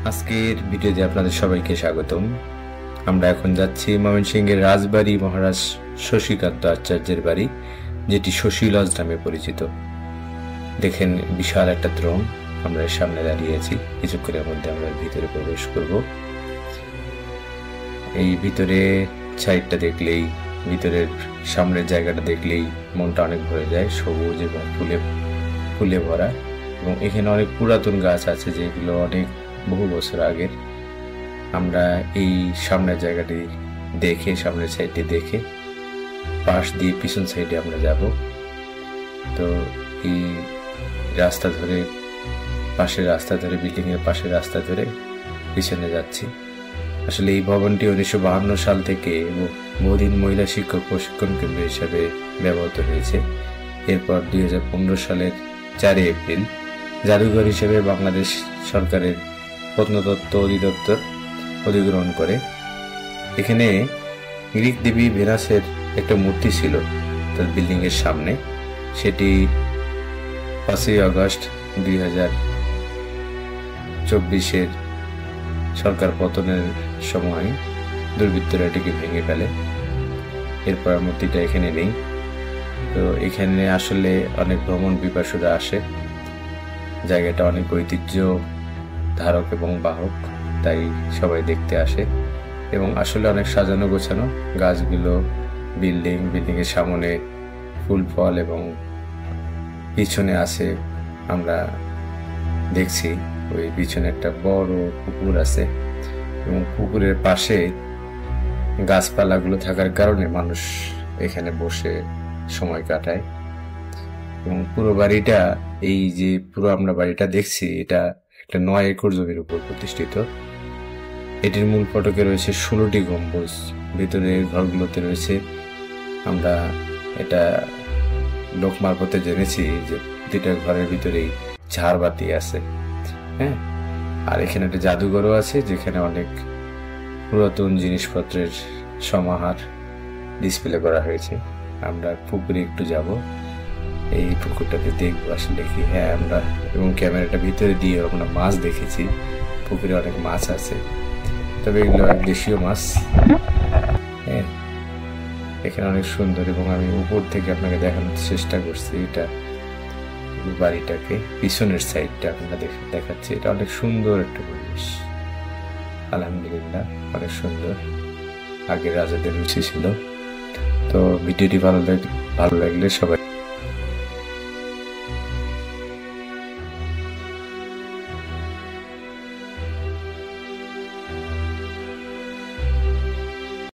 আজকের ভিডিওতে আপনাদের সবাইকে স্বাগতম। আমরা এখন যাচ্ছি ময়মনসিংহের রাজবাড়ি মহারাজ শশীকান্ত আচার্যের বাড়ি, যেটি শশী লজ নামে পরিচিত। দেখেন বিশাল একটা দ্রোণ, আমরা এর সামনে দাঁড়িয়ে আছি। কিছুক্ষণের মধ্যে আমরা ভিতরে প্রবেশ করব। এই ভিতরে সাইডটা দেখলেই, ভিতরের সামনের জায়গাটা দেখলেই মনটা অনেক ভরে যায়, সবুজ এবং ফুলে ভরা। এবং এখানে অনেক পুরাতন গাছ আছে যেগুলো অনেক বহু বছর আগের। আমরা এই সামনের জায়গাটি দেখে, সামনের সাইডে দেখে পাশ দিয়ে পিছন সাইডে আমরা যাব। তো এই রাস্তা ধরে, পাশের রাস্তা ধরে, বিল্ডিং এর পাশের রাস্তা ধরে পিছনে যাচ্ছি। আসলে এই ভবনটি 1952 সাল থেকে বহুদিন মহিলা শিক্ষক প্রশিক্ষণ কেন্দ্র হিসাবে ব্যবহৃত হয়েছে। এরপর 2015 সালের 4 এপ্রিল জাদুঘর হিসেবে বাংলাদেশ সরকারের প্রত্নতত্ত্ব অধিদপ্তর অধিগ্রহণ করে। এখানে গ্রিক দেবী ভেনাসের একটা মূর্তি ছিল তার বিল্ডিং এর সামনে। সেটি 5ই আগস্ট 2024 সরকার পতনের সময় দুর্বৃত্তরা এটিকে ভেঙে ফেলে। এরপর মূর্তিটা এখানে নেই। তো এখানে আসলে অনেক ভ্রমণ পিপাসুরা আসে। জায়গাটা অনেক ঐতিহ্য ধারক এবং বাহক, তাই সবাই দেখতে আসে। এবং আসলে অনেক সাজানো গোছানো, গাছগুলো, বিল্ডিং এর সামনে ফুল ফল, এবং পিছনে আছে, আমরা দেখছি ওই পিছনে একটা বড় পুকুর আছে। এবং পুকুরের পাশে গাছপালাগুলো থাকার কারণে মানুষ এখানে বসে সময় কাটায়। এবং পুরো বাড়িটা, এই যে পুরো আমরা বাড়িটা দেখছি, এটা একটা 9 একর জমির উপর প্রতিষ্ঠিত। এটির মূল ফটকে রয়েছে 16টি গম্বুজ। ভিতরের ঘরগুলোতে রয়েছে, আমরা এটা লোক মারফতে জেনেছি যে প্রতিটা ঘরের ভিতরেই ঝাড়বাতি আছে। হ্যাঁ, আর এখানে একটা জাদুঘরও আছে যেখানে অনেক পুরাতন জিনিসপত্রের সমাহার ডিসপ্লে করা হয়েছে। আমরা পুকুরে একটু যাব, এই পুকুরটাতে দেখবো আসলে কি। হ্যাঁ, আমরা এবং ক্যামেরাটা ভিতরে দিয়ে আমরা মাছ দেখেছি। পুকুরে অনেক মাছ আছে, তবে এগুলো দেশীয় মাছ। হ্যাঁ, এখানে অনেক সুন্দর, এবং আমি উপর থেকে আপনাকে দেখানোর চেষ্টা করছি। এটা বাড়িটাকে পিছনের সাইডটা আপনারা দেখাচ্ছি। এটা অনেক সুন্দর একটা পরিবেশ, আলহামদুলিল্লাহ অনেক সুন্দর। আগের রাজাদের রুচি ছিল। তো ভিডিওটি ভালো লাগলে সবাই